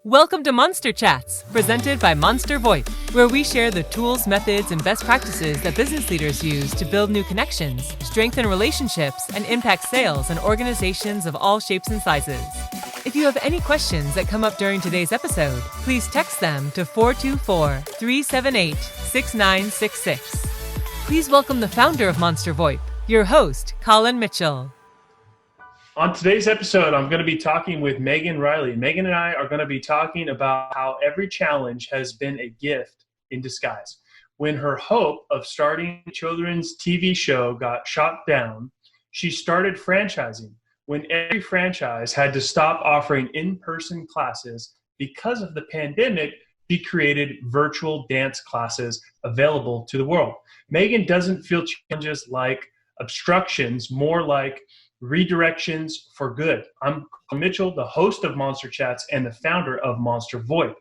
Welcome to Monster Chats, presented by Monster VoIP, where we share the tools, methods, and best practices that business leaders use to build new connections, strengthen relationships, and impact sales in organizations of all shapes and sizes. If you have any questions that come up during today's episode, please text them to 424-378-6966. Please welcome the founder of Monster VoIP, your host, Colin Mitchell. On today's episode, I'm going to be talking with Megan Reilly. Megan and I are going to be talking about how every challenge has been a gift in disguise. When her hope of starting a children's TV show got shot down, she started franchising. When every franchise had to stop offering in-person classes because of the pandemic, she created virtual dance classes available to the world. Megan doesn't feel challenges like obstructions, more like redirections for good. I'm Mitchell, the host of Monster Chats and the founder of Monster VoIP.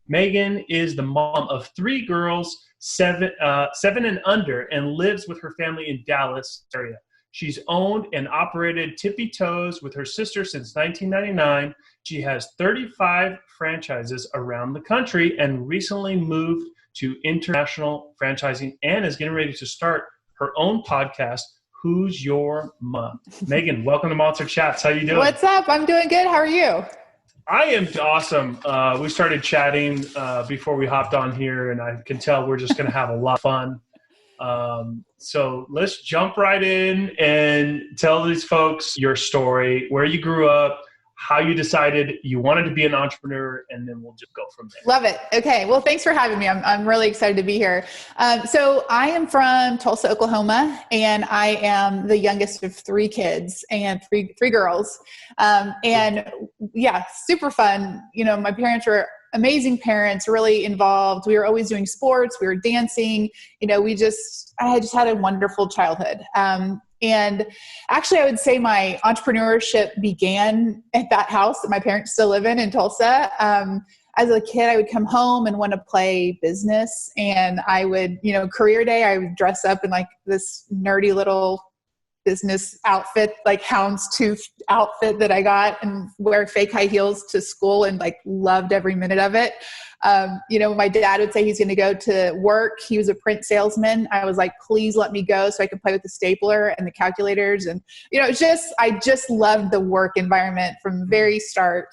Megan is the mom of 3 girls, 7 and under, and lives with her family in Dallas area. She's owned and operated Tippytoes with her sister since 1999. She has 35 franchises around the country and recently moved to international franchising and is getting ready to start her own podcast, Who's Your Mom? Megan, welcome to Monster Chats. How you doing? What's up? I'm doing good. How are you? I am awesome. We started chatting before we hopped on here, and I can tell we're just going to have a lot of fun. So let's jump right in and tell these folks your story, where you grew up, how you decided you wanted to be an entrepreneur, and then we'll just go from there. Love it. Okay. Well, thanks for having me. I'm really excited to be here. So I am from Tulsa, Oklahoma, and I am the youngest of 3 kids and three girls. And yeah, super fun. You know, my parents were amazing parents, really involved. We were always doing sports. We were dancing. You know, I just had a wonderful childhood. And actually, I would say my entrepreneurship began at that house that my parents still live in Tulsa. As a kid, I would come home and want to play business. And I would, career day, I would dress up in like this nerdy little business outfit, like houndstooth outfit that I got, and wear fake high heels to school, and like loved every minute of it. My dad would say he's going to go to work. He was a print salesman. I was like, please let me go so I could play with the stapler and the calculators. And, I just loved the work environment from the very start.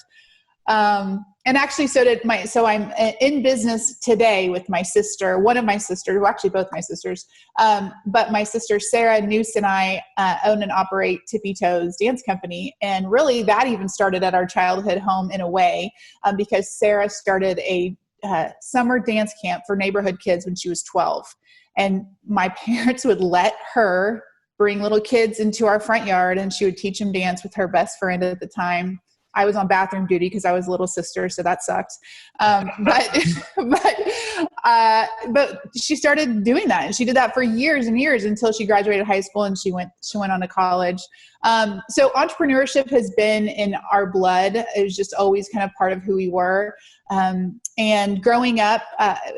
And actually so I'm in business today with my sister, one of my sisters, well, actually both my sisters. But my sister, Sarah Noose, and I own and operate Tippytoes dance company. And really that even started at our childhood home in a way, because Sarah started a summer dance camp for neighborhood kids when she was 12. And my parents would let her bring little kids into our front yard, and she would teach them dance with her best friend at the time. I was on bathroom duty because I was a little sister, so that sucked. But she started doing that, and she did that for years and years until she graduated high school and she went on to college. So entrepreneurship has been in our blood. It was just always kind of part of who we were. And growing up,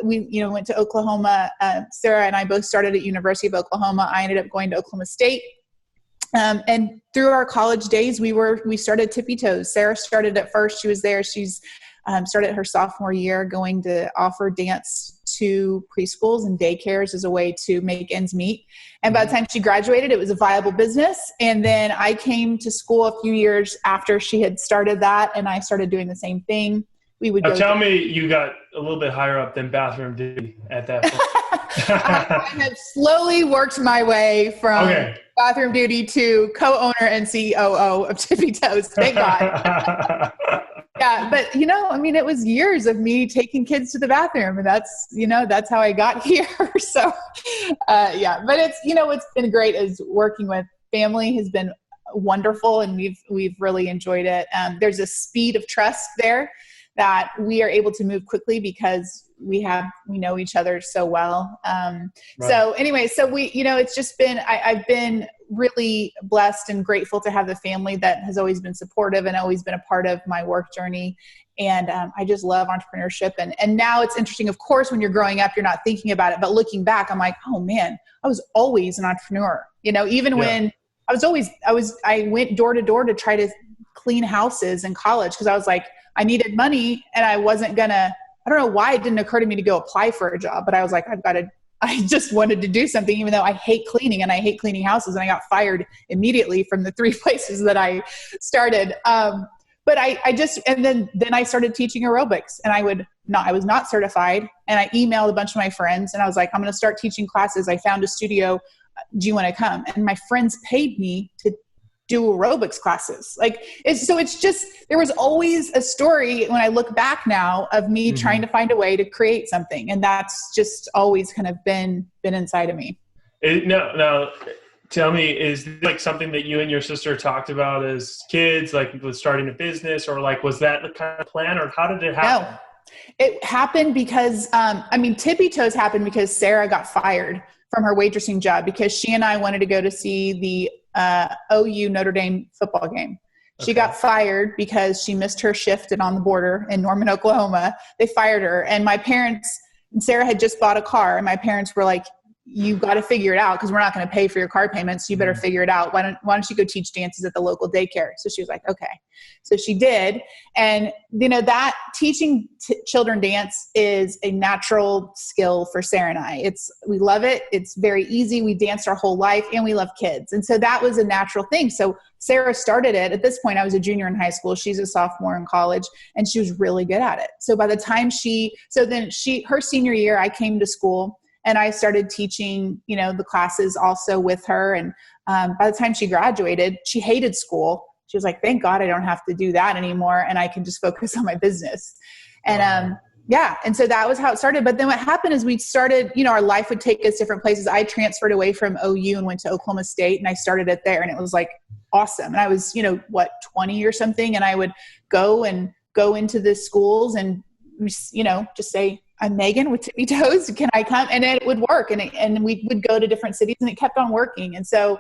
we went to Oklahoma. Sarah and I both started at University of Oklahoma. I ended up going to Oklahoma State. And through our college days, we started Tippytoes. Sarah started at first. She was there. She's started her sophomore year going to offer dance to preschools and daycares as a way to make ends meet. And by the time she graduated, it was a viable business. And then I came to school a few years after she had started that, and I started doing the same thing. We would tell me you got a little bit higher up than bathroom duty at that point. I have slowly worked my way from bathroom duty to co-owner and COO of Tippytoes. Thank God. Yeah, but it was years of me taking kids to the bathroom, and that's how I got here. So, but it's been great. As working with family has been wonderful, and we've really enjoyed it. There's a speed of trust there that we are able to move quickly because we know each other so well. Right. So anyway, it's just been, I've been really blessed and grateful to have the family that has always been supportive and always been a part of my work journey. And I just love entrepreneurship. And now it's interesting, of course, when you're growing up, you're not thinking about it, but looking back, I'm like, oh man, I was always an entrepreneur. When I went door to door to try to clean houses in college, because I was like, I needed money and I wasn't gonna, I don't know why it didn't occur to me to go apply for a job, but I was like, I just wanted to do something, even though I hate cleaning and I hate cleaning houses, and I got fired immediately from the 3 places that I started. But I just, and then I started teaching aerobics, and I was not certified, and I emailed a bunch of my friends and I was like, I'm going to start teaching classes. I found a studio. Do you want to come? And my friends paid me to do aerobics classes. It's just, there was always a story when I look back now of me trying to find a way to create something. And that's just always kind of been inside of me. Now, tell me, is this like something that you and your sister talked about as kids, like with starting a business, or like, was that the kind of plan, or how did it happen? No, it happened because, Tippytoes happened because Sarah got fired from her waitressing job because she and I wanted to go to see the OU Notre Dame football game. She got fired because she missed her shift on the border in Norman, Oklahoma. They fired her. And my parents, and Sarah had just bought a car, and my parents were like, you got to figure it out because we're not going to pay for your car payments. So you better figure it out. Why don't you go teach dances at the local daycare? So she was like, okay. So she did. And that teaching children dance is a natural skill for Sarah and I. We love it. It's very easy. We danced our whole life and we love kids. And so that was a natural thing. So Sarah started it. At this point, I was a junior in high school. She's a sophomore in college, and she was really good at it. So by the time her senior year, I came to school, and I started teaching, the classes also with her. And by the time she graduated, she hated school. She was like, thank God I don't have to do that anymore, and I can just focus on my business. And and so that was how it started. But then what happened is we started, our life would take us different places. I transferred away from OU and went to Oklahoma State, and I started it there, and it was like awesome. And I was, 20 or something, and I would go into the schools and, just say, I'm Megan with Tippytoes. Can I come? And it would work. And we would go to different cities, and it kept on working. And so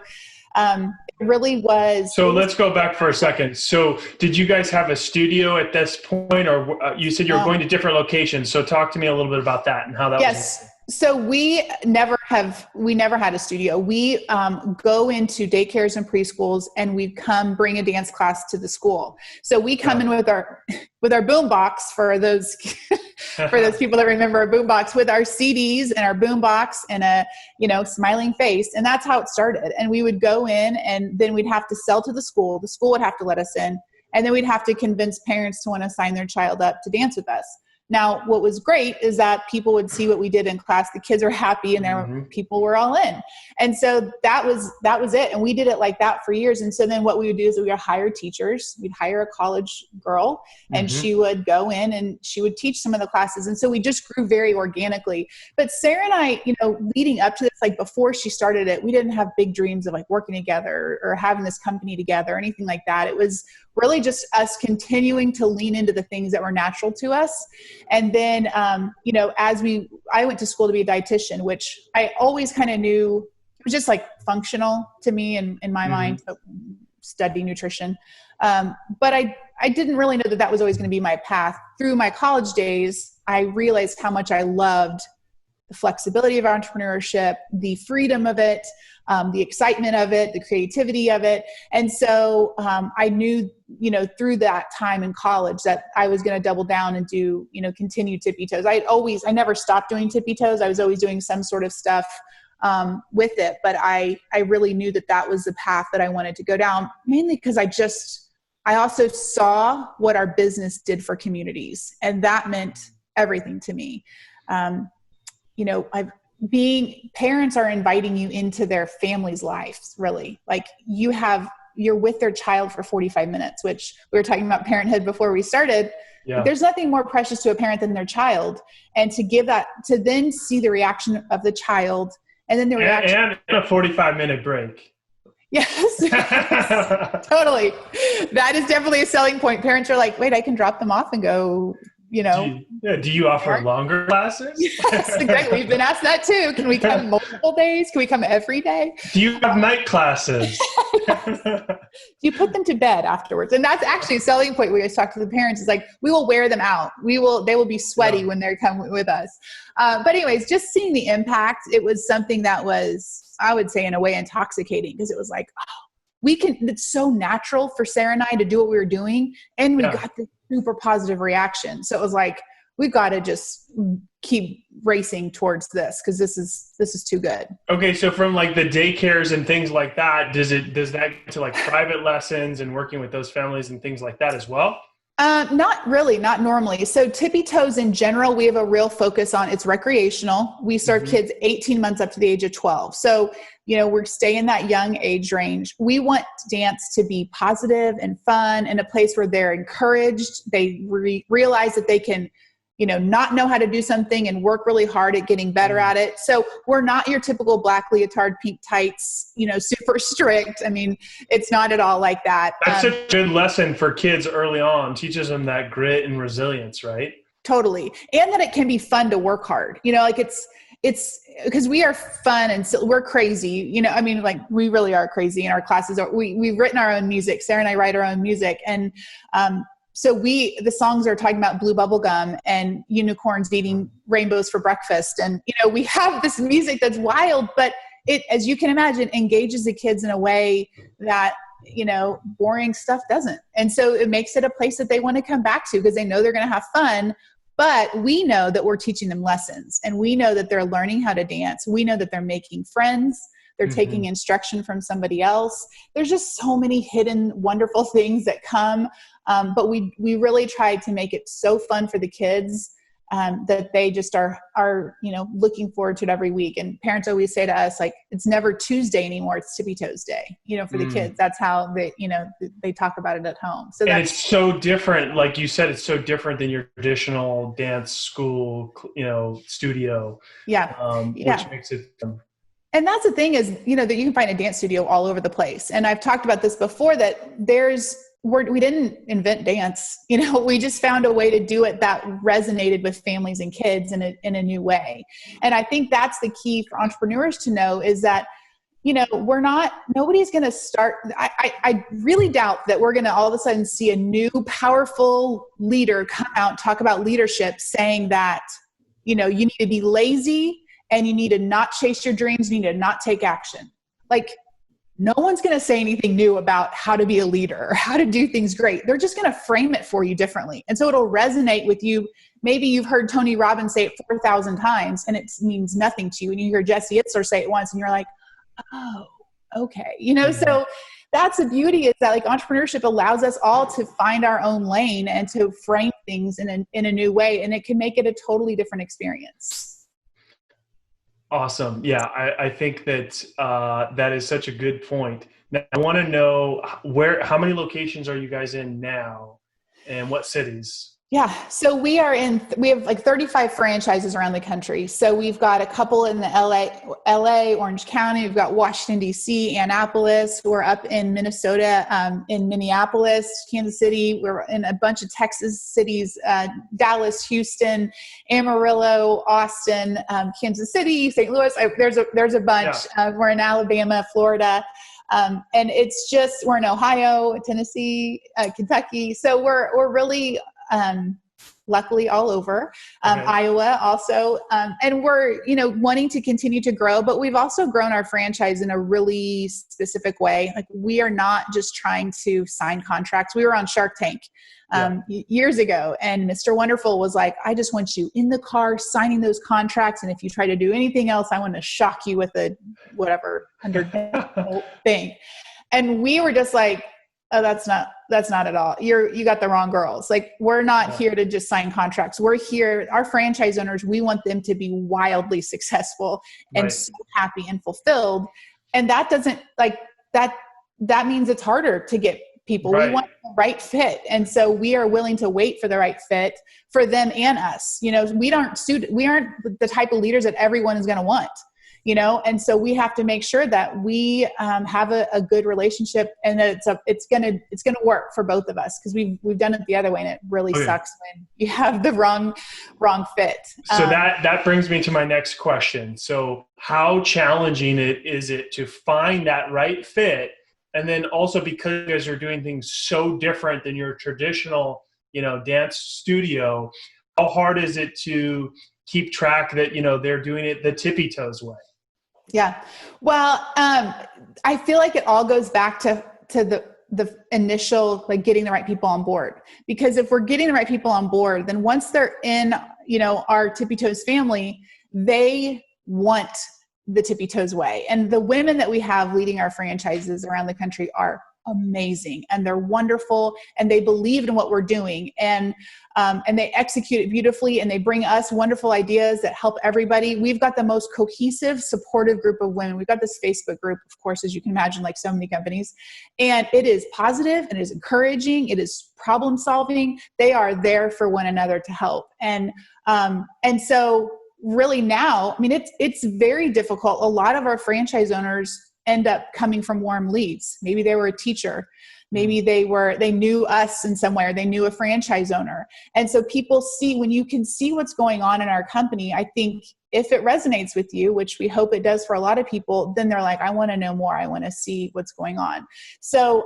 it really was. So let's go back for a second. So did you guys have a studio at this point, or you said you were going to different locations? So talk to me a little bit about that and how that was. So we never had a studio. We go into daycares and preschools, and we come bring a dance class to the school. So we come in with our boom box, for those people that remember a boom box, with our CDs and our boom box and a smiling face, and that's how it started. And we would go in, and then we'd have to sell to the school. The school would have to let us in, and then we'd have to convince parents to want to sign their child up to dance with us. Now, what was great is that people would see what we did in class. The kids are happy, and people were all in. And so that was it. And we did it like that for years. And so then what we would do is we would hire teachers. We'd hire a college girl, and she would go in and she would teach some of the classes. And so we just grew very organically. But Sarah and I, leading up to this, like before she started it, we didn't have big dreams of like working together or having this company together or anything like that. It was really just us continuing to lean into the things that were natural to us. And then, I went to school to be a dietitian, which I always kind of knew it was just like functional to me in my mind, so study nutrition. But I didn't really know that was always going to be my path. Through my college days, I realized how much I loved the flexibility of entrepreneurship, the freedom of it, the excitement of it, the creativity of it. And so I knew, through that time in college that I was going to double down and do, continue Tippytoes. I never stopped doing Tippytoes. I was always doing some sort of stuff with it. But I really knew that was the path that I wanted to go down, mainly because I also saw what our business did for communities. And that meant everything to me. Parents are inviting you into their family's lives, really. Like you're with their child for 45 minutes, which we were talking about parenthood before we started. Yeah. There's nothing more precious to a parent than their child. And to then see the reaction of the child, and then the reaction. And a 45-minute break. Yes, totally. That is definitely a selling point. Parents are like, wait, I can drop them off and go, Do you offer longer classes? Yes, exactly. We've been asked that too. Can we come multiple days? Can we come every day? Do you have night classes? You put them to bed afterwards. And that's actually a selling point. We always talk to the parents. It's like, we will wear them out. They will be sweaty when they come with us. But anyways, just seeing the impact, it was something that was, I would say in a way, intoxicating, because it was like, it's so natural for Sarah and I to do what we were doing. And we got super positive reaction. So it was like, we've got to just keep racing towards this because this is too good. Okay, so from like the daycares and things like that, does that get to like private lessons and working with those families and things like that as well? Not really, not normally. So Tippytoes in general, we have a real focus on it's recreational. We serve kids 18 months up to the age of 12. So, we're staying in that young age range. We want dance to be positive and fun and a place where they're encouraged. They realize that they can, not know how to do something and work really hard at getting better at it. So we're not your typical black leotard, pink tights, super strict. I mean, it's not at all like that. That's a good lesson for kids early on. Teaches them that grit and resilience, right? Totally. And that it can be fun to work hard. It's because we are fun and so we're crazy, we really are crazy in our classes. We've written our own music. Sarah and I write our own music. And, so the songs are talking about blue bubble gum and unicorns eating rainbows for breakfast. And, we have this music that's wild, but it, as you can imagine, engages the kids in a way that, boring stuff doesn't. And so it makes it a place that they want to come back to because they know they're going to have fun. But we know that we're teaching them lessons and we know that they're learning how to dance. We know that they're making friends. They're taking instruction from somebody else. There's just so many hidden, wonderful things that come. But we really try to make it so fun for the kids that they just are looking forward to it every week. And parents always say to us, like, it's never Tuesday anymore. It's Tippytoes Day, for the kids. That's how they talk about it at home. So and it's so different. Like you said, it's so different than your traditional dance school, studio. Yeah. Which makes it And that's the thing is, that you can find a dance studio all over the place. And I've talked about this before that we didn't invent dance. We just found a way to do it that resonated with families and kids in a new way. And I think that's the key for entrepreneurs to know is that, nobody's going to start. I really doubt that we're going to all of a sudden see a new powerful leader come out and talk about leadership saying that, you need to be lazy and you need to not chase your dreams. You need to not take action. Like, no one's going to say anything new about how to be a leader or how to do things great. They're just going to frame it for you differently. And so it'll resonate with you. Maybe you've heard Tony Robbins say it 4,000 times and it means nothing to you. And you hear Jesse Itzler say it once and you're like, oh, okay. So that's the beauty is that like entrepreneurship allows us all to find our own lane and to frame things in a new way. And it can make it a totally different experience. Awesome. Yeah, I think that that is such a good point. Now, I want to know how many locations are you guys in now and what cities? Yeah. So we have like 35 franchises around the country. So we've got a couple in the LA, Orange County. We've got Washington, DC, Annapolis. We're up in Minnesota, in Minneapolis, Kansas City. We're in a bunch of Texas cities, Dallas, Houston, Amarillo, Austin, Kansas City, St. Louis. There's a bunch. Yeah. We're in Alabama, Florida. And it's just, we're in Ohio, Tennessee, Kentucky. So we're really, luckily all over, okay. Iowa also. And we're, wanting to continue to grow, but we've also grown our franchise in a really specific way. Like we are not just trying to sign contracts. We were on Shark Tank, years ago. And Mr. Wonderful was like, I just want you in the car signing those contracts. And if you try to do anything else, I want to shock you with a whatever 100 thing. And we were just like, oh, that's not at all. You got the wrong girls. Like we're not here to just sign contracts. We're here, our franchise owners, we want them to be wildly successful and so happy and fulfilled. And that doesn't that means it's harder to get people. Right. We want the right fit. And so we are willing to wait for the right fit for them and us. We aren't the type of leaders that everyone is going to want. And so we have to make sure that we have a good relationship and that it's going to work for both of us because we've done it the other way and it really sucks when you have the wrong fit. So that brings me to my next question. So how challenging is it to find that right fit? And then also because you guys are doing things so different than your traditional, dance studio, how hard is it to keep track that, they're doing it the Tippytoes way? Yeah. Well, I feel like it all goes back to the initial, like getting the right people on board. Because if we're getting the right people on board, then once they're in, our Tippytoes family, they want the Tippytoes way. And the women that we have leading our franchises around the country are amazing, and they're wonderful, and they believe in what we're doing, and they execute it beautifully, and they bring us wonderful ideas that help everybody. We've got the most cohesive, supportive group of women. We've got this Facebook group, of course, as you can imagine, like so many companies, and it is positive, and it is encouraging, it is problem solving. They are there for one another to help. And so really now, I mean, it's very difficult. A lot of our franchise owners end up coming from warm leads. Maybe they were a teacher. Maybe they knew us in some way, or they knew a franchise owner. And so people see, when you can see what's going on in our company, I think if it resonates with you, which we hope it does for a lot of people, then they're like, I want to know more. I want to see what's going on. So,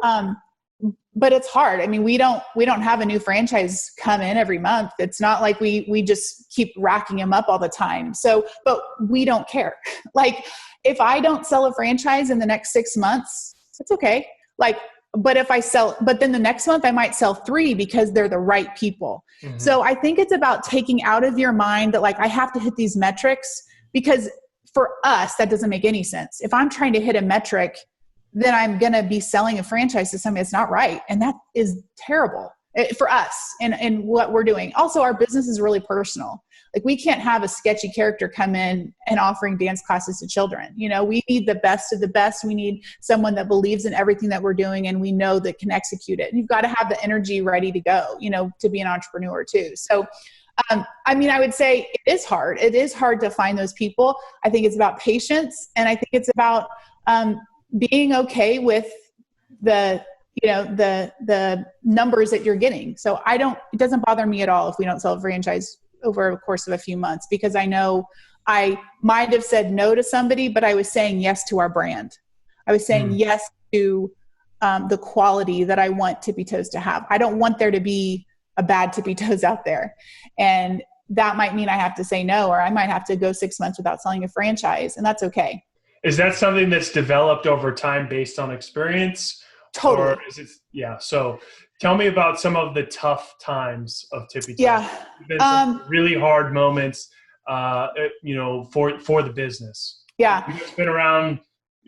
but it's hard. I mean, we don't have a new franchise come in every month. It's not like we just keep racking them up all the time. So, but we don't care. Like, if I don't sell a franchise in the next 6 months, it's okay. Like, but then the next month I might sell 3 because they're the right people. Mm-hmm. So I think it's about taking out of your mind that, like, I have to hit these metrics, because for us, that doesn't make any sense. If I'm trying to hit a metric, then I'm going to be selling a franchise to somebody that's not right. And that is terrible for us and what we're doing. Also, our business is really personal. Like, we can't have a sketchy character come in and offering dance classes to children. We need the best of the best. We need someone that believes in everything that we're doing, and we know that can execute it. And you've got to have the energy ready to go, to be an entrepreneur too. So, I mean, I would say it is hard. It is hard to find those people. I think it's about patience, and I think it's about being okay with the numbers that you're getting. So it doesn't bother me at all if we don't sell a franchise over the course of a few months, because I know I might have said no to somebody, but I was saying yes to our brand. I was saying yes to the quality that I want Tippytoes to have. I don't want there to be a bad Tippytoes out there. And that might mean I have to say no, or I might have to go 6 months without selling a franchise, and that's okay. Is that something that's developed over time based on experience? Totally. Or is it, yeah. So tell me about some of the tough times of Tippytoes. Yeah. Been some really hard moments, for the business. Yeah. It's been around,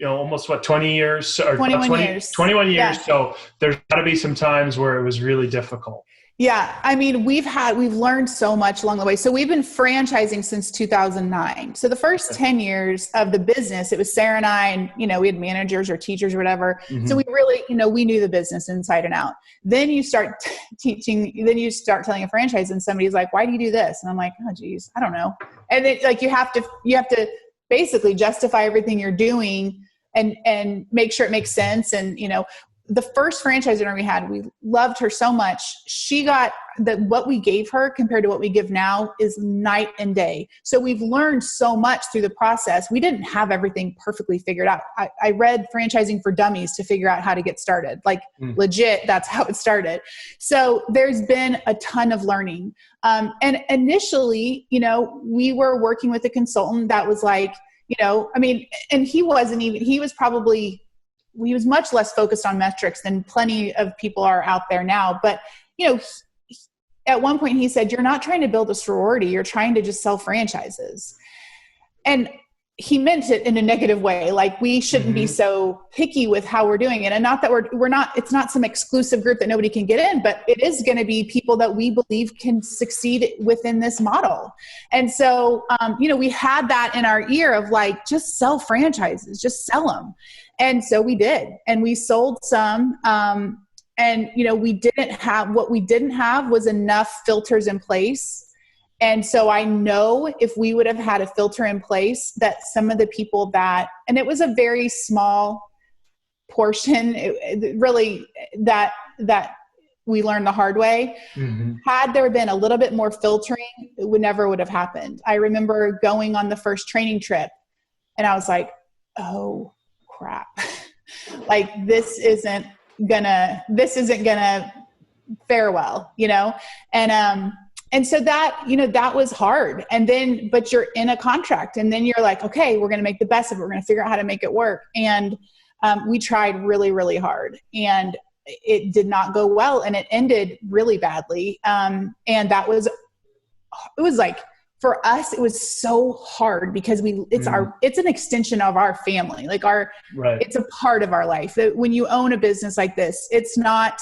almost 20 years or 21 years. 21 years. Yeah. So there's got to be some times where it was really difficult. Yeah. I mean, we've learned so much along the way. So we've been franchising since 2009. So the first 10 years of the business, it was Sarah and I, and, we had managers or teachers or whatever. Mm-hmm. So we really, we knew the business inside and out. Then you start then you start telling a franchise, and somebody's like, why do you do this? And I'm like, oh geez, I don't know. And then, like, you have to basically justify everything you're doing and make sure it makes sense. And, the first franchise owner we had, we loved her so much. She got what we gave her compared to what we give now is night and day. So we've learned so much through the process. We didn't have everything perfectly figured out. I read Franchising for Dummies to figure out how to get started. Like, legit, that's how it started. So there's been a ton of learning. And initially, we were working with a consultant that was like, and he was much less focused on metrics than plenty of people are out there now. But, at one point he said, you're not trying to build a sorority. You're trying to just sell franchises. And he meant it in a negative way. Like, we shouldn't be so picky with how we're doing it. And not that it's not some exclusive group that nobody can get in, but it is going to be people that we believe can succeed within this model. And so, we had that in our ear of like, just sell franchises, just sell them. And so we did, and we sold some, and we didn't have was enough filters in place. And so I know if we would have had a filter in place, that some of the people and it was a very small portion, really that we learned the hard way. Mm-hmm. Had there been a little bit more filtering, it never would have happened. I remember going on the first training trip, and I was like, oh crap. Like, this isn't gonna fare well, and so that was hard. And then, but you're in a contract, and then you're like, okay, we're going to make the best of it. We're going to figure out how to make it work. And we tried really, really hard. And it did not go well, and it ended really badly. And it was like, for us, it was so hard because it's an extension of our family. Like it's a part of our life. That when you own a business like this, it's not,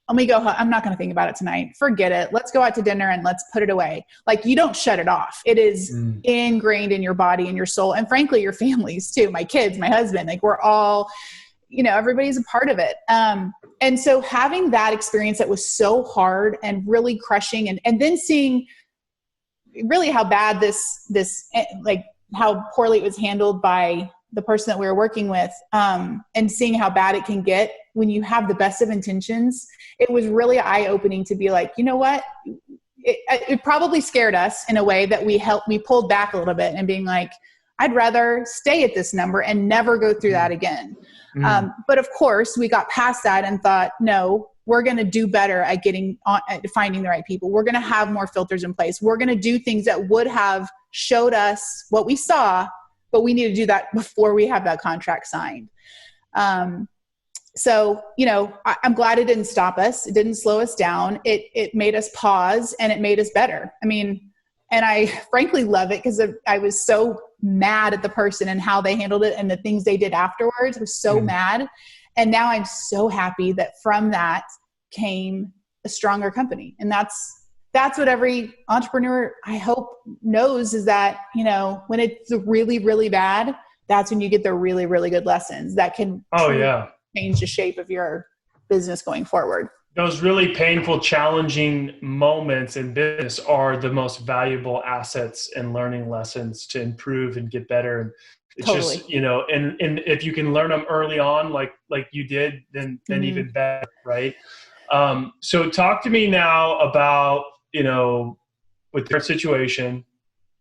let me go home, I'm not going to think about it tonight. Forget it. Let's go out to dinner and let's put it away. Like, you don't shut it off. It is ingrained in your body and your soul. And frankly, your families too. My kids, my husband, like, we're all, everybody's a part of it. And so having that experience that was so hard and really crushing, and then seeing really how bad this like how poorly it was handled by the person that we were working with, and seeing how bad it can get when you have the best of intentions, it was really eye-opening to be like, you know what? It probably scared us in a way that we pulled back a little bit and being like, I'd rather stay at this number and never go through that again. But of course we got past that and thought, no, we're going to do better at at finding the right people. We're going to have more filters in place. We're going to do things that would have showed us what we saw, but we need to do that before we have that contract signed. So, I'm glad it didn't stop us. It didn't slow us down. It made us pause, and it made us better. I mean, and I frankly love it because I was so mad at the person and how they handled it and the things they did afterwards. I was so mad. And now I'm so happy that from that came a stronger company. And that's what every entrepreneur, I hope, knows, is that, when it's really, really bad, that's when you get the really, really good lessons that can change the shape of your business going forward. Those really painful, challenging moments in business are the most valuable assets and learning lessons to improve and get better. And it's just, and if you can learn them early on, like you did, then even better. Right. So talk to me now about, with your situation,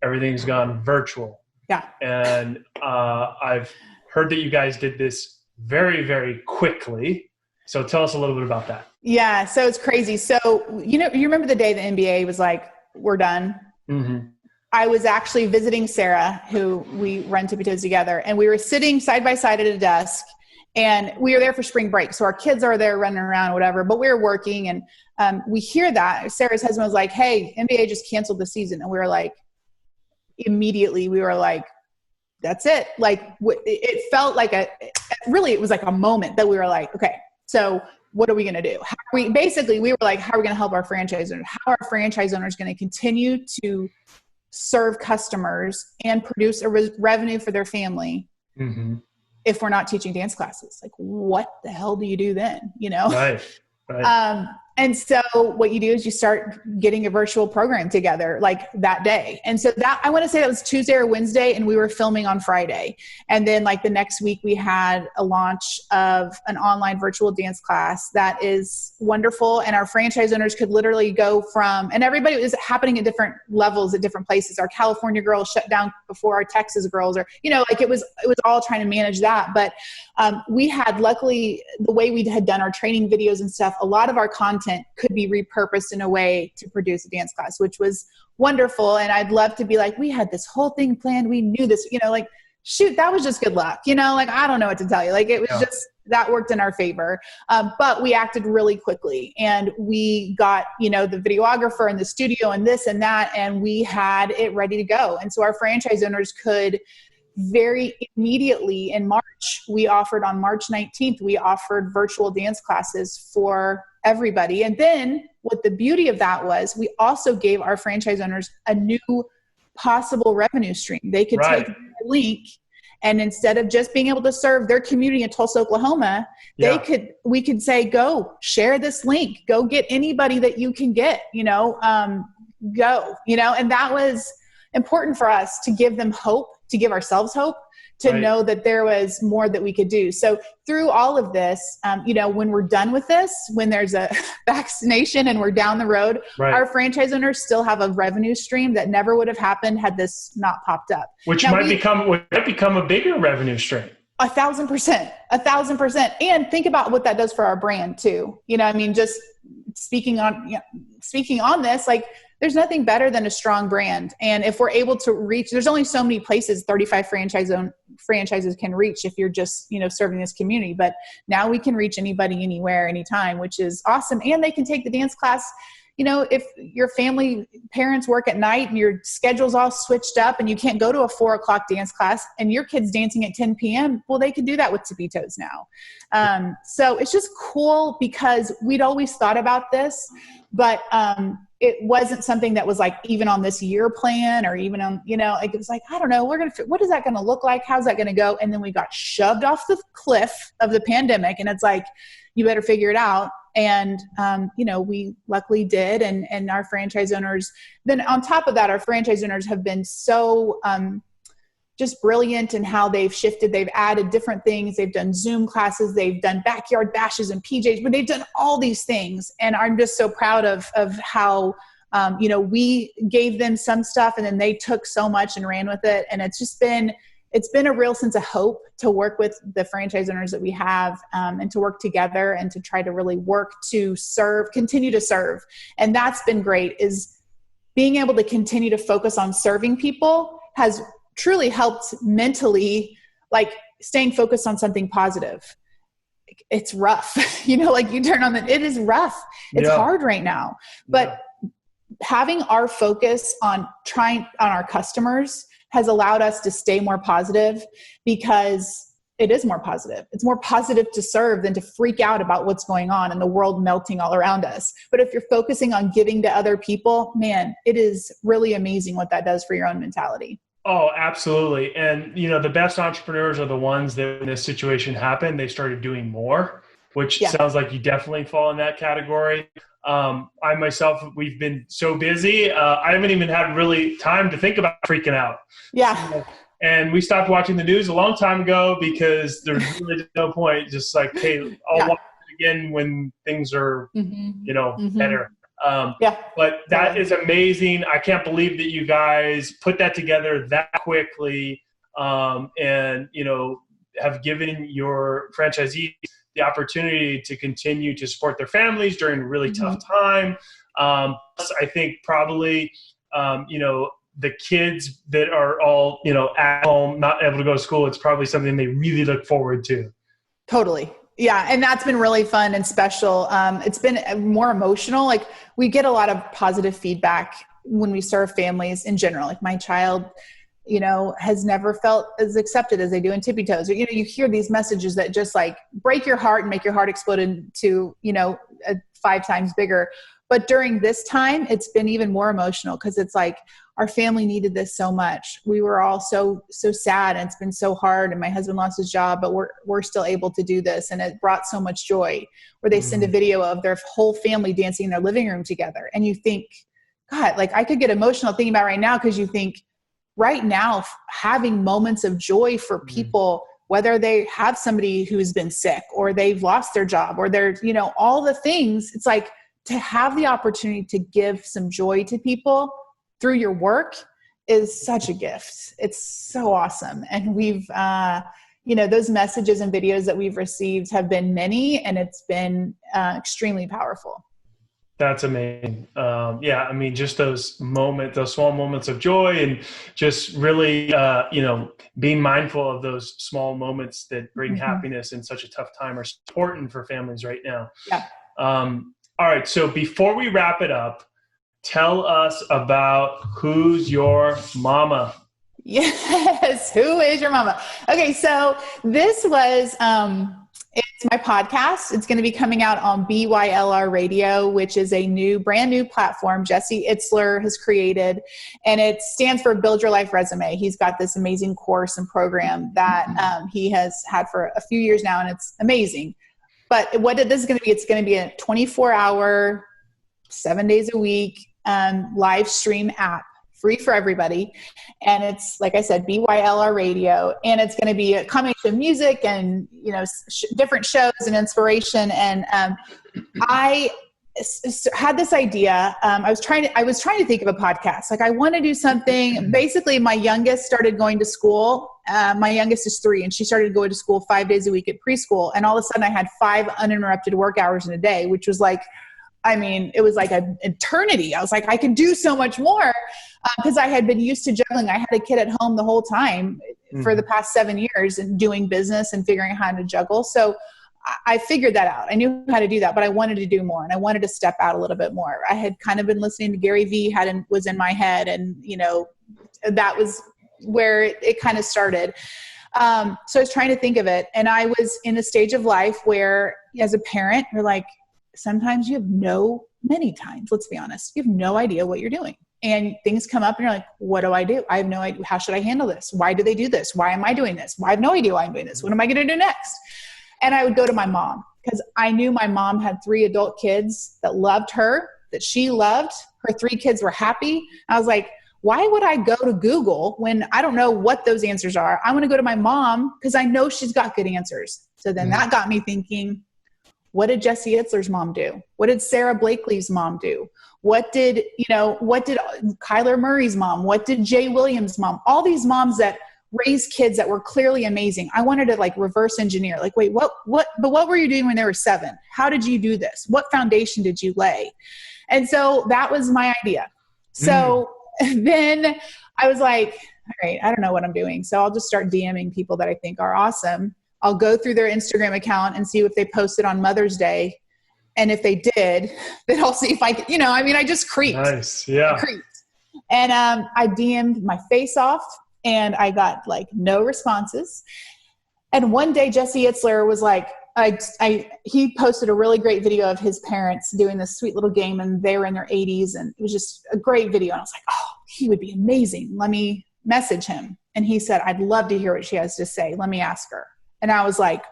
everything's gone virtual. Yeah. And I've heard that you guys did this very, very quickly. So tell us a little bit about that. Yeah. So it's crazy. So, you remember the day the NBA was like, we're done. Mm-hmm. I was actually visiting Sarah, who we run Tippytoes together, and we were sitting side by side at a desk, and we were there for spring break. So our kids are there running around, whatever, but we were working, and we hear that Sarah's husband was like, hey, NBA just canceled the season. And we were like, immediately we were like, that's it. Like it felt like it was like a moment that we were like, okay, so what are we going to do? We were like, how are we going to help our franchise owners? How are our franchise owners going to continue to serve customers and produce a revenue for their family if we're not teaching dance classes? Like, what the hell do you do then? Right. And so what you do is you start getting a virtual program together like that day. And so that, I want to say that was Tuesday or Wednesday, and we were filming on Friday. And then like the next week we had a launch of an online virtual dance class that is wonderful. And our franchise owners could literally go from, and everybody was happening at different levels at different places. Our California girls shut down before our Texas girls, or, like it was all trying to manage that. But we had, luckily, the way we had done our training videos and stuff, a lot of our content could be repurposed in a way to produce a dance class, which was wonderful. And I'd love to be like, we had this whole thing planned. We knew this, like, shoot, that was just good luck. Like, I don't know what to tell you. Like, it was just, that worked in our favor. But we acted really quickly, and we got, the videographer and the studio and this and that, and we had it ready to go. And so our franchise owners could very immediately in March, on March 19th, we offered virtual dance classes for everybody. And then what the beauty of that was, we also gave our franchise owners a new possible revenue stream. They could take the link, and instead of just being able to serve their community in Tulsa, Oklahoma, we could say, go share this link, go get anybody that you can get, go, and that was important for us to give them hope, to give ourselves hope, to know that there was more that we could do. So through all of this, when we're done with this, when there's a vaccination and we're down the road, our franchise owners still have a revenue stream that never would have happened had this not popped up. Which might become a bigger revenue stream. 1,000%. And think about what that does for our brand too. Just speaking on this, like, there's nothing better than a strong brand. And if we're able to reach, there's only so many places 35 franchises can reach if you're just, serving this community. But now we can reach anybody, anywhere, anytime, which is awesome. And they can take the dance class. If your parents work at night and your schedule's all switched up and you can't go to a 4:00 dance class and your kid's dancing at 10 p.m., well, they can do that with Tippytoes now. So it's just cool because we'd always thought about this, but it wasn't something that was like even on this year plan or even on, it was like, I don't know, what is that going to look like? How's that going to go? And then we got shoved off the cliff of the pandemic, and it's like, you better figure it out. And, we luckily did. And our franchise owners, then on top of that, our franchise owners have been so just brilliant in how they've shifted. They've added different things. They've done Zoom classes. They've done backyard bashes and PJs, but they've done all these things. And I'm just so proud of how, we gave them some stuff and then they took so much and ran with it. And it's been a real sense of hope to work with the franchise owners that we have, and to work together and to try to really work to continue to serve. And that's been great, is being able to continue to focus on serving people has truly helped mentally, like staying focused on something positive. It's rough, like you turn on it is rough. It's hard right now, but having our focus on our customers has allowed us to stay more positive, because it is more positive. It's more positive to serve than to freak out about what's going on and the world melting all around us. But if you're focusing on giving to other people, man, it is really amazing what that does for your own mentality. Oh, absolutely. And, the best entrepreneurs are the ones that when this situation happened, they started doing more, which sounds like you definitely fall in that category. I myself, we've been so busy. I haven't even had really time to think about freaking out. Yeah. And we stopped watching the news a long time ago because there's really no point. Just like, hey, I'll watch it again when things are, better. But that is amazing. I can't believe that you guys put that together that quickly, and, have given your franchisees the opportunity to continue to support their families during a really tough time. Plus, I think probably, the kids that are all, at home, not able to go to school, it's probably something they really look forward to. Totally. Yeah. And that's been really fun and special. It's been more emotional. Like, we get a lot of positive feedback when we serve families in general. Like, my child, has never felt as accepted as they do in Tippytoes. Or, you hear these messages that just like break your heart and make your heart explode into, 5 times bigger. But during this time, it's been even more emotional, because it's like our family needed this so much. We were all so sad, and it's been so hard, and my husband lost his job, but we're still able to do this. And it brought so much joy, where they send a video of their whole family dancing in their living room together. And you think, God, like I could get emotional thinking about it right now, because you think right now having moments of joy for people, whether they have somebody who's been sick or they've lost their job or they're, all the things, it's like to have the opportunity to give some joy to people through your work is such a gift. It's so awesome. And we've, those messages and videos that we've received have been many, and it's been extremely powerful. That's amazing. Just those small moments of joy, and just really, being mindful of those small moments that bring happiness in such a tough time are important for families right now. Yeah. All right. So before we wrap it up, tell us about who's your mama. Yes. Who is your mama? Okay. So this was, it's my podcast. It's going to be coming out on BYLR Radio, which is a brand new platform Jesse Itzler has created. And it stands for Build Your Life Resume. He's got this amazing course and program that he has had for a few years now, and it's amazing. But what this is going to be, it's going to be a 24-hour, 7 days a week live stream app, free for everybody. And it's, like I said, BYLR Radio. And it's going to be a combination of music and, different shows and inspiration. And I had this idea. I was trying to think of a podcast. Like, I want to do something. Basically, my youngest started going to school. My youngest is 3, and she started going to school 5 days a week at preschool. And all of a sudden I had 5 uninterrupted work hours in a day, which was like, I mean, it was like an eternity. I was like, I can do so much more because I had been used to juggling. I had a kid at home the whole time for the past 7 years and doing business and figuring out how to juggle. So I figured that out. I knew how to do that, but I wanted to do more and I wanted to step out a little bit more. I had kind of been listening to Gary Vee was in my head, and, you know, that was where it kind of started. So I was trying to think of it, and I was in a stage of life where as a parent, you're like, sometimes many times, let's be honest, you have no idea what you're doing. And things come up and you're like, what do? I have no idea. How should I handle this? Why do they do this? Why am I doing this? I have no idea why I'm doing this. What am I going to do next? And I would go to my mom because I knew my mom had 3 adult kids that loved her, that she loved. Her 3 kids were happy. I was like, why would I go to Google when I don't know what those answers are? I want to go to my mom because I know she's got good answers. So then that got me thinking, what did Jesse Itzler's mom do? What did Sarah Blakely's mom do? What did Kyler Murray's mom? What did Jay Williams' mom? All these moms that raised kids that were clearly amazing. I wanted to like reverse engineer, like, wait, what were you doing when they were 7? How did you do this? What foundation did you lay? And so that was my idea. So then I was like, all right, I don't know what I'm doing. So I'll just start DMing people that I think are awesome. I'll go through their Instagram account and see if they posted on Mother's Day. And if they did, then I'll see if I can, I just creeped. Nice. Yeah. And I DM'd my face off. And I got like no responses. And one day Jesse Itzler was like, he posted a really great video of his parents doing this sweet little game, and they were in their 80s, and it was just a great video. And I was like, oh, he would be amazing. Let me message him. And he said, I'd love to hear what she has to say. Let me ask her. And I was like,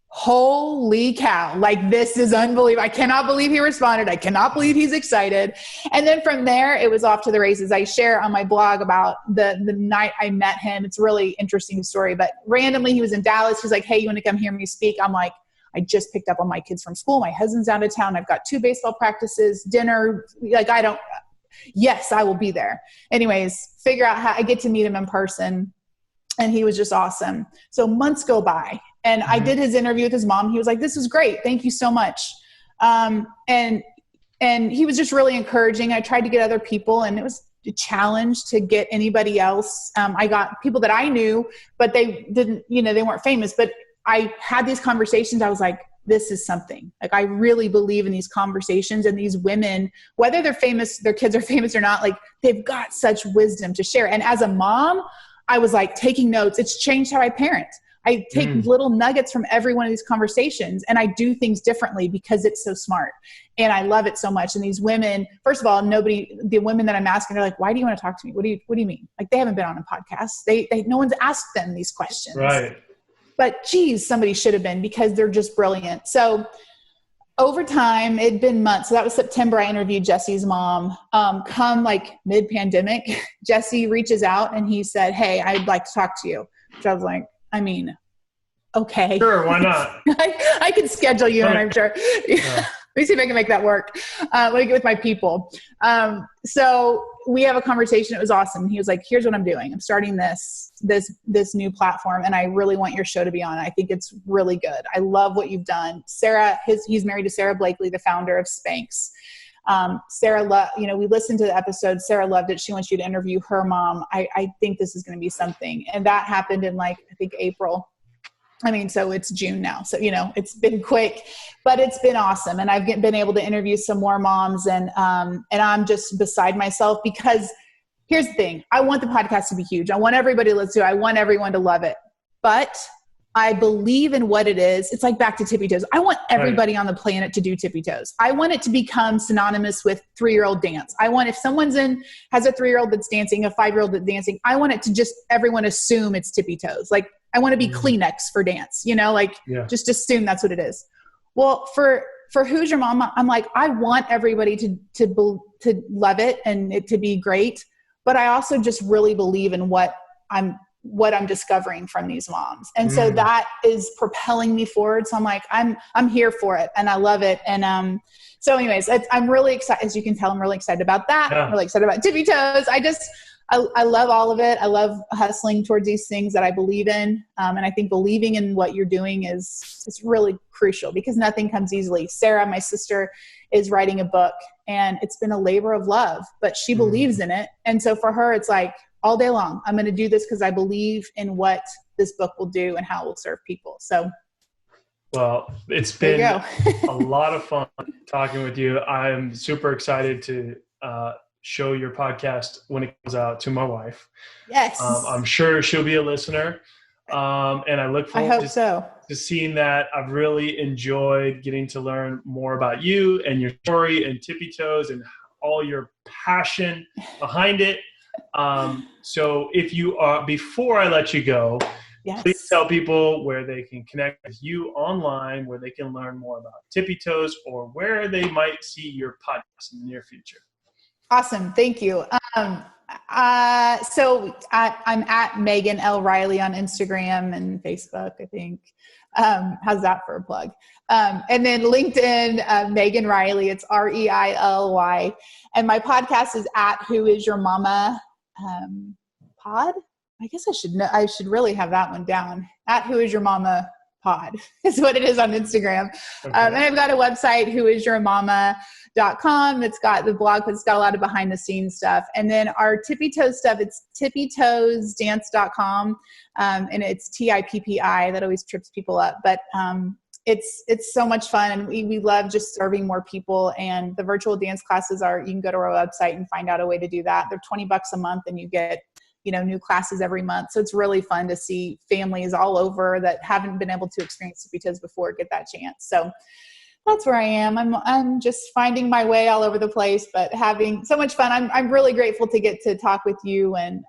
holy cow, like this is unbelievable. I cannot believe he responded. I cannot believe he's excited. And then from there, it was off to the races. I share on my blog about the night I met him. It's a really interesting story, but randomly he was in Dallas. He's like, hey, you want to come hear me speak? I'm like, I just picked up on my kids from school. My husband's out of town. I've got 2 baseball practices, dinner. Like yes, I will be there. Anyways, figure out how I get to meet him in person. And he was just awesome. So months go by. And I did his interview with his mom. He was like, this was great. Thank you so much. And he was just really encouraging. I tried to get other people, and it was a challenge to get anybody else. I got people that I knew, but they didn't, they weren't famous. But I had these conversations. I was like, this is something. Like, I really believe in these conversations, and these women, whether they're famous, their kids are famous or not, like they've got such wisdom to share. And as a mom, I was like taking notes. It's changed how I parent. I take little nuggets from every one of these conversations, and I do things differently because it's so smart, and I love it so much. And these women, first of all, the women that I'm asking, they're like, why do you want to talk to me? What do you mean? Like, they haven't been on a podcast. No one's asked them these questions. Right. But geez, somebody should have been, because they're just brilliant. So over time, it'd been months. So that was September. I interviewed Jesse's mom. Come like mid-pandemic, Jesse reaches out and he said, hey, I'd like to talk to you. Which I was like, okay. Sure, why not? I can schedule you, and I'm sure. Yeah. Let me see if I can make that work. Let me get with my people. So we have a conversation. It was awesome. He was like, here's what I'm doing. I'm starting this new platform, and I really want your show to be on. I think it's really good. I love what you've done. Sarah, he's married to Sarah Blakely, the founder of Spanx. Sarah, we listened to the episode. Sarah loved it. She wants you to interview her mom. I think this is going to be something. And that happened in I think April. So it's June now. So, it's been quick, but it's been awesome. And I've been able to interview some more moms, and I'm just beside myself, because here's the thing. I want the podcast to be huge. I want everybody to listen to it. I want everyone to love it, but I believe in what it is. It's like back to Tippytoes. I want everybody on the planet to do Tippytoes. I want it to become synonymous with 3-year-old dance. I want, if someone's has a 3-year-old that's dancing, a 5-year-old that's dancing, I want it to just everyone assume it's Tippytoes. Like, I want to be Kleenex for dance, just assume that's what it is. Well, for Who's Your Mama, I'm like, I want everybody to love it and it to be great. But I also just really believe in what I'm discovering from these moms. And so that is propelling me forward. So I'm like, I'm here for it, and I love it. And so anyways, I'm really excited. As you can tell, I'm really excited about that. Yeah. I'm really excited about Tippytoes. I love all of it. I love hustling towards these things that I believe in. And I think believing in what you're doing is really crucial because nothing comes easily. Sarah, my sister, is writing a book and it's been a labor of love, but she believes in it. And so for her, it's like all day long, I'm going to do this because I believe in what this book will do and how it will serve people. So, well, it's been a lot of fun talking with you. I'm super excited to show your podcast when it comes out to my wife. Yes. I'm sure she'll be a listener. And I look forward to seeing that. I've really enjoyed getting to learn more about you and your story and Tippytoes and all your passion behind it. So if you are, before I let you go, please tell people where they can connect with you online, where they can learn more about Tippytoes or where they might see your podcast in the near future. Awesome. Thank you. So I'm at Megan L. Reilly on Instagram and Facebook, I think. How's that for a plug? And then LinkedIn, Megan Reilly, it's Reilly. And my podcast is at Who Is Your Mama pod. I guess I should really have that one down. At Who Is Your Mama pod is what it is on Instagram. Okay. And I've got a website, whoisyourmama.com. It's got the blog, it's got a lot of behind the scenes stuff. And then our Tippytoes stuff, it's tippytoesdance.com. And it's TIPPI. That always trips people up. But it's so much fun. And we love just serving more people. And the virtual dance classes you can go to our website and find out a way to do that. They're $20 a month and you get new classes every month. So it's really fun to see families all over that haven't been able to experience Tippytoes before get that chance. So that's where I am. I'm just finding my way all over the place, but having so much fun. I'm really grateful to get to talk with you and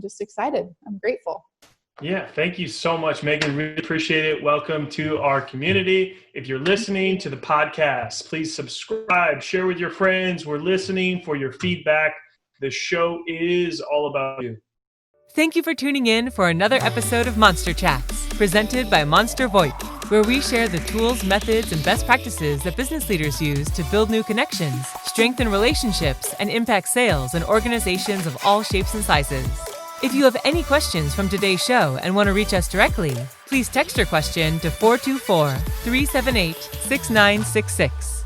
just excited. I'm grateful. Yeah. Thank you so much, Megan. Really appreciate it. Welcome to our community. If you're listening to the podcast, please subscribe, share with your friends. We're listening for your feedback. The show is all about you. Thank you for tuning in for another episode of Monster Chats, presented by Monster VoIP, where we share the tools, methods, and best practices that business leaders use to build new connections, strengthen relationships, and impact sales in organizations of all shapes and sizes. If you have any questions from today's show and want to reach us directly, please text your question to 424-378-6966.